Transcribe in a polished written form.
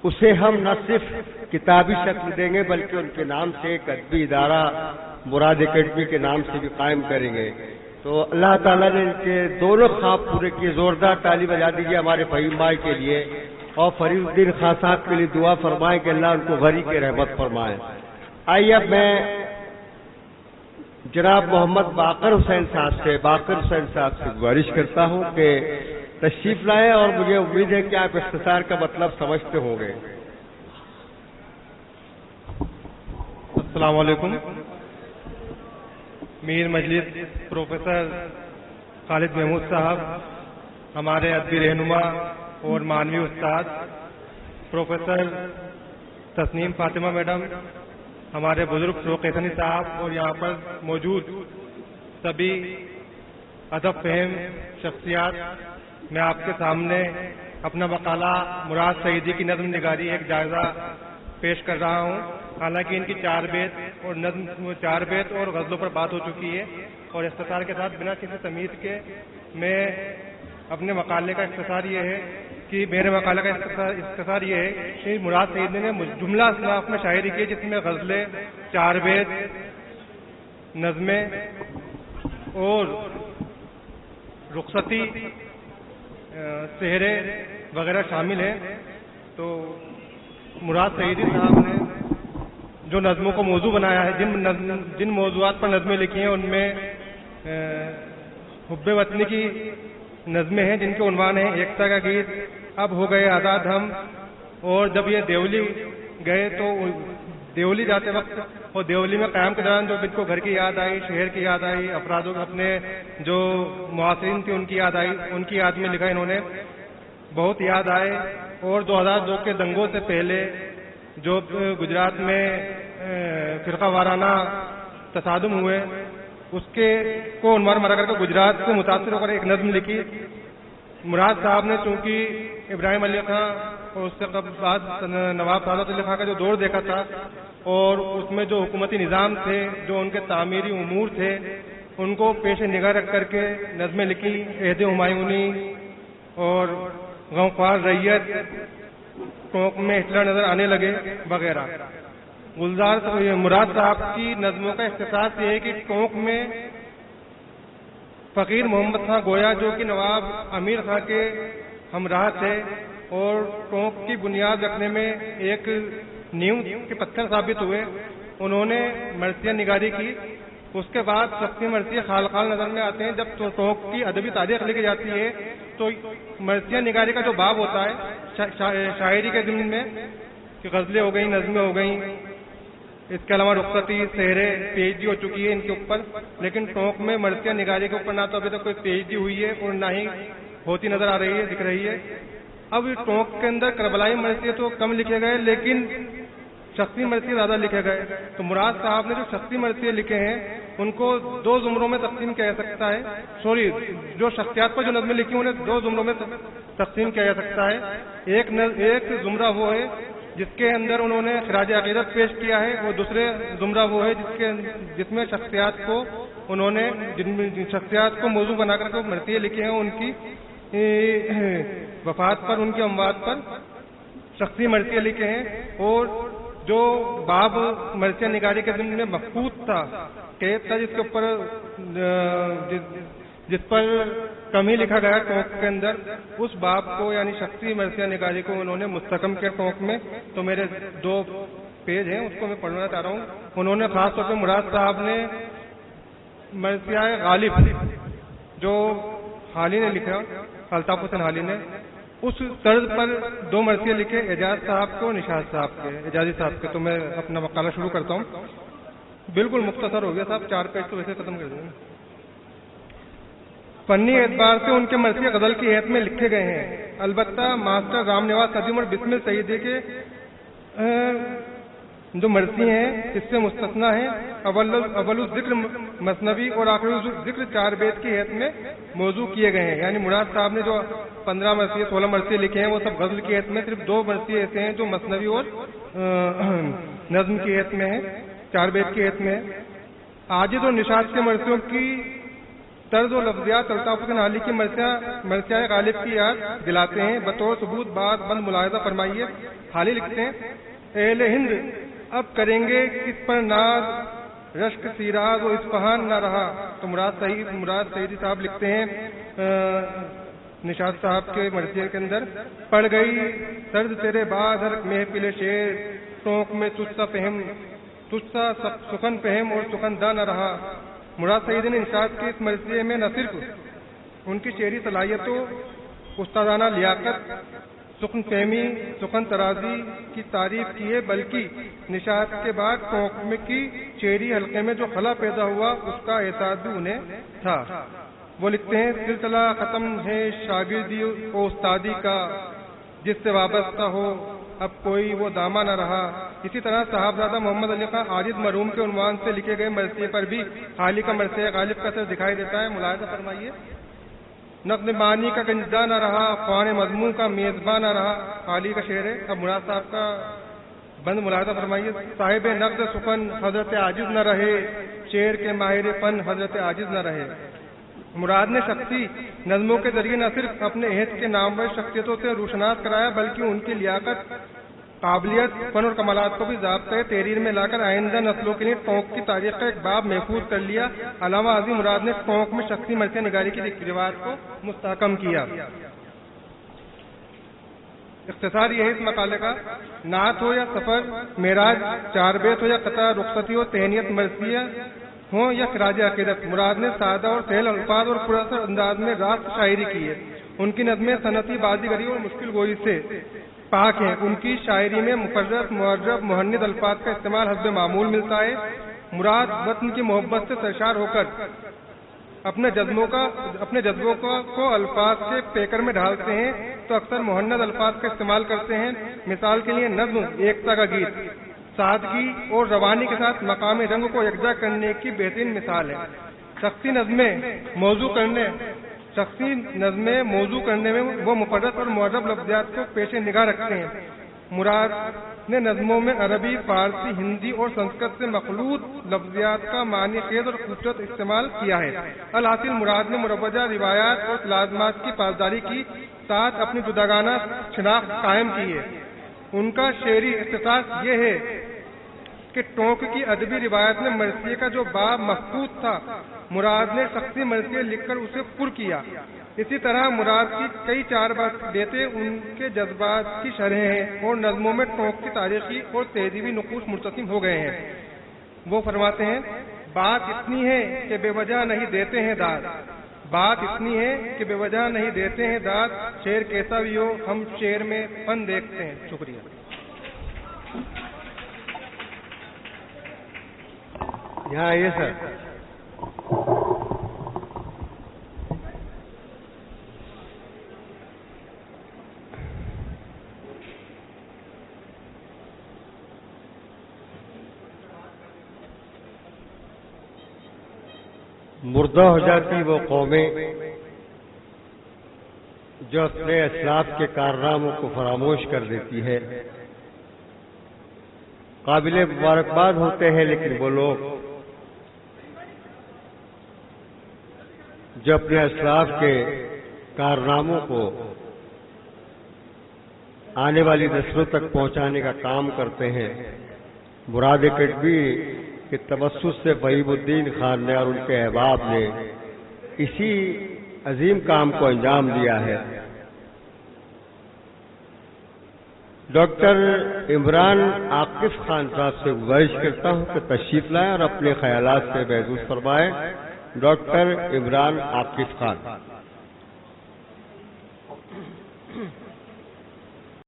اسے ہم نہ صرف کتابی شکل دیں گے بلکہ ان کے نام سے ایک ادبی ادارہ مراد اکیڈمی کے نام سے بھی قائم کریں گے۔ تو اللہ تعالیٰ نے ان کے دونوں خواب پورے کیے۔ زوردار تالی بجا دیجیے ہمارے فہیم بھائی کے لیے، اور فرید الدین خان صاحب کے لیے دعا فرمائیں کہ اللہ ان کو غنی کی رحمت فرمائے۔ آئیے اب میں جناب محمد باقر حسین صاحب سے گزارش کرتا ہوں کہ تشریف لائیں، اور مجھے امید ہے کہ آپ اختصار کا مطلب سمجھتے ہوں گے۔ السلام علیکم۔ میر مجلس پروفیسر خالد محمود صاحب، ہمارے ادبی رہنما اور معنوی استاد پروفیسر تسنیم فاطمہ میڈم، ہمارے بزرگ فروغ حسنی صاحب، اور یہاں پر موجود سبھی ادب فہم شخصیات، میں آپ کے سامنے اپنا مقالہ مراد سعیدی کی نظم نگاری ایک جائزہ پیش کر رہا ہوں۔ حالانکہ ان کی 4 بیت اور غزلوں پر بات ہو چکی ہے، اور اختصار کے ساتھ بنا کسی تمیز کے میں اپنے مقالے کا اختصار یہ ہے کہ میرے مقالے کا اختصار یہ ہے کہ مراد سعیدی نے جملہ اصناف میں شاعری کی، جس میں غزلیں، 4 بیت، نظمیں اور رخصتی، سحرے وغیرہ شامل ہیں۔ تو مراد سعیدی صاحب نے جو نظموں کو موضوع بنایا ہے، جن موضوعات پر نظمیں لکھی ہیں، ان میں حب وطنی کی نظمیں ہیں جن کے عنوان ہیں ایکتا کا گیت، اب ہو گئے آزاد ہم، اور جب یہ دیولی گئے تو دیولی جاتے وقت اور دیولی میں قیام کے دوران جو ان کو گھر کی یاد آئی، شہر کی یاد آئی، افرادوں کے اپنے جو معاصرین تھے ان کی یاد آئی، ان کی یاد میں لکھا انہوں نے، بہت یاد آئے۔ اور 2002 کے دنگوں سے پہلے جو گجرات میں فرقہ وارانہ تصادم ہوئے، اس کے کو عنوان بنا کر کے گجرات سے متاثر ہو کر ایک نظم لکھی۔ مراد صاحب نے چونکہ ابراہیم علی خان اور اس کے بعد نواب سعادت علی خان کا جو دور دیکھا تھا، اور اس میں جو حکومتی نظام تھے، جو ان کے تعمیری امور تھے، ان کو پیش نگاہ رکھ کر کے نظمیں لکھی، عہد ہمایونی اور غمخوار ریت، ٹونک میں ہٹلر نظر آنے لگے وغیرہ۔ مراد صاحب کی نظموں کا اختصاص یہ ہے کہ ٹونک میں فقیر محمد خان گویا، جو کہ نواب امیر خان کے ہمراہ تھے اور ٹونک کی بنیاد رکھنے میں ایک نیو کے پتھر ثابت ہوئے، انہوں نے مرثیہ نگاری کی۔ اس کے بعد شخصی مرثیہ خال خال نظر میں آتے ہیں۔ جب ٹونک کی ادبی تاریخ لکھی جاتی ہے تو مرثیہ نگاری کا جو باب ہوتا ہے شاعری کے ضمن میں، کہ غزلیں ہو گئیں، نظمیں ہو گئیں، اس کے علاوہ رخصتی، سحرے، پی ایچ ڈی ہو چکی ہے ان کے اوپر، لیکن ٹونک میں مرثیہ نگاری کے اوپر نہ تو ابھی تک کوئی پی ایچ ڈی ہوئی ہے اور نہ ہی ہوتی نظر آ رہی ہے، دکھ رہی ہے۔ اب ٹونک کے اندر کربلائی مرثیے تو کم لکھے گئے، لیکن شخصی مرثیے زیادہ لکھے گئے۔ تو مراد صاحب نے جو شخصی مرثیے لکھے ہیں ان کو 2 زمروں میں تقسیم کیا جا سکتا ہے، جو شخصیات پر جو نظمیں لکھی انہیں 2 زمروں میں تقسیم کیا جا سکتا ہے۔ ایک زمرہ وہ ہے جس کے اندر انہوں نے خراج عقیدت پیش کیا ہے، اور دوسرے زمرہ وہ ہے جس میں شخصیات کو انہوں نے شخصیات کو موضوع بنا کر کے مرثیے لکھے ہیں، ان کی وفات پر، ان کی اموات پر شخصی مرثیے لکھے ہیں۔ اور جو باب مرثیہ نگاری کے ضمن میں مفقود تھا، قید تھا، جس کے اوپر جس پر کم ہی لکھا گیا ٹونک کے اندر، اس باب کو یعنی شخصی مرثیہ نگاری کو انہوں نے مستحکم کیا ٹونک میں۔ تو میرے 2 پیج ہیں، اس کو میں پڑھنا چاہ رہا ہوں۔ انہوں نے خاص طور پہ مراد صاحب نے مرثیہ غالب، جو حالی نے لکھا، الطاف حسین حالی نے، اس طرز پر 2 مرثیے لکھے، اعجاز صاحب کو، نشاط صاحب کے، اعجازی صاحب کے۔ تو میں اپنا مقالہ شروع کرتا ہوں، بالکل مختصر ہو گیا صاحب، 4 پیج تو ویسے ختم کر دیں گے۔ فنی اعتبار سے ان کے مرثیے غزل کی حیثیت میں لکھے گئے ہیں، البتہ ماسٹر رام نواز ندیم اور بسمل سعیدی کے جو مرثی ہیں اس سے مستثنی ہیں۔ اول الذکر مثنوی اور آخر الذکر 4 بیت کی حیثیت میں موضوع کیے گئے ہیں۔ یعنی مراد صاحب نے جو 15 مرثیے 16 مرثیے لکھے ہیں وہ سب غزل کی حیثیت میں، صرف 2 مرثیے ایسے ہیں جو مثنوی اور نظم کی حیثیت میں ہیں، 4 بیت کی حیثیت میں ہے۔ عاجز اور نشاط کے مرثیوں کی طرز و لفظیات الطاف حسین علی کی مرثیہ غالب کی یاد دلاتے ہیں۔ بطور ثبوت بات بند ملاحظہ فرمائیے۔ حالی لکھتے ہیں اہل ہند اب کریں گے کس پر ناز، رشک سیراز و اصفہان نہ رہا۔ تو مراد سعیدی صاحب لکھتے ہیں نشاط صاحب کے مرثیے کے اندر، پڑ گئی سرد تیرے بعد ہر محفل شعر، ٹونک میں تجھ سا سخن فہم اور سخن دہ نہ رہا۔ مراد سعیدی نے نشاط کے اس مرثیے میں نہ صرف ان کی شعری صلاحیتوں، استادانہ لیاقت، سخن فہمی، سخن ترازی کی تعریف کی ہے، بلکہ نشاط کے بعد ٹونک کی شعری حلقے میں جو خلا پیدا ہوا اس کا احساس بھی انہیں تھا۔ وہ لکھتے ہیں سلسلہ ختم ہے شاگردی و استادی کا، جس سے وابستہ ہو اب کوئی وہ دامہ نہ رہا۔ اسی طرح صاحبزادہ محمد علی خان عاجز مرحوم کے عنوان سے لکھے گئے مرثیے پر بھی حالی کا مرثیہ غالب کا اثر دکھائی دیتا ہے۔ ملاحظہ فرمائیے، نقد معنی کا گنجدہ نہ رہا، خوان مضمون کا میزبان نہ رہا، حالی کا شعر ہے۔ اب مراد صاحب کا بند ملاحظہ فرمائیے، صاحب نقد سخن حضرت عاجز نہ رہے، شعر کے ماہر فن حضرت عاجز نہ رہے۔ مراد نے شخصی نظموں کے ذریعے نہ صرف اپنے عہد کے نامور شخصیتوں سے روشناس کرایا، بلکہ ان کی لیاقت، قابلیت، فن اور کمالات کو بھی ضابطۂ تحریر میں لا کر آئندہ نسلوں کے لیے ٹونک کی تاریخ کا ایک باب محفوظ کر لیا۔ علامہ اعظم مراد نے ٹونک میں شخصی مرثیہ نگاری کی روایت کو مستحکم کیا۔ اختصار یہ ہے اس مقالے کا، نعت ہو یا سفر، معراج، چار بیت ہو یا قطع رخصتی ہو، تہنیت مرثیہ ہوں یا خراج عقیدت، مراد نے سادہ اور سہل الفاظ اور پراثر انداز میں راست شاعری کی ہے۔ ان کی نظمیں صنعتی بازیگری اور مشکل گوئی سے پاک ہیں۔ ان کی شاعری میں مفرد، معرب، مہند الفاظ کا استعمال حسب معمول ملتا ہے۔ مراد وطن کی محبت سے سرشار ہو کر اپنے جذبوں کو الفاظ کے پیکر میں ڈھالتے ہیں تو اکثر مہند الفاظ کا استعمال کرتے ہیں۔ مثال کے لیے نظم ایکتا کا گیت سادگی اور روانی کے ساتھ مقامی رنگ کو یکجا کرنے کی بہترین مثال ہے۔ شخصی نظمیں موضوع کرنے میں وہ مفرد اور معرب لفظیات کو پیش نگاہ رکھتے ہیں۔ مراد نے نظموں میں عربی، فارسی، ہندی اور سنسکرت سے مخلوط لفظیات کا معنی خیز اور خوبصورت استعمال کیا ہے۔ الحاصل مراد نے مروجہ روایات اور لازمات کی پاسداری کی ساتھ اپنی جداگانہ شناخت قائم کی ہے۔ ان کا شعری اختصاص یہ ہے کہ ٹونک کی ادبی روایت میں مرثیے کا جو باب مفقود تھا، مراد نے شخصی مرثیے لکھ کر اسے پر کیا۔ اسی طرح مراد کی کئی چار بیتیں ان کے جذبات کی شرح ہیں اور نظموں میں ٹونک کی تاریخی اور تہذیبی نقوش مرتسم ہو گئے ہیں۔ وہ فرماتے ہیں بات اتنی ہے کہ بے وجہ نہیں دیتے ہیں داد، بات اتنی ہے کہ بے وجہ نہیں دیتے ہیں داد، شعر کیسا بھی ہو ہم شعر میں فن دیکھتے ہیں۔ شکریہ۔ یہاں آئیے سر۔ مردہ ہو جاتی وہ قومیں جو اپنے اسلاف کے کارناموں کو فراموش کر دیتی ہے۔ قابل مبارکباد ہوتے ہیں لیکن وہ لوگ جو اپنے اسلاف کے کارناموں کو آنے والی نسلوں تک پہنچانے کا کام کرتے ہیں۔ مراد کٹبی کے توسط سے فہیم الدین خان نے اور ان کے احباب نے اسی عظیم کام کو انجام دیا ہے۔ ڈاکٹر عمران عاقف خان صاحب سے گزارش کرتا ہوں کہ تشریف لائیں اور اپنے خیالات سے محظوظ فرمائیں۔ ڈاکٹر عمران عاقف خان۔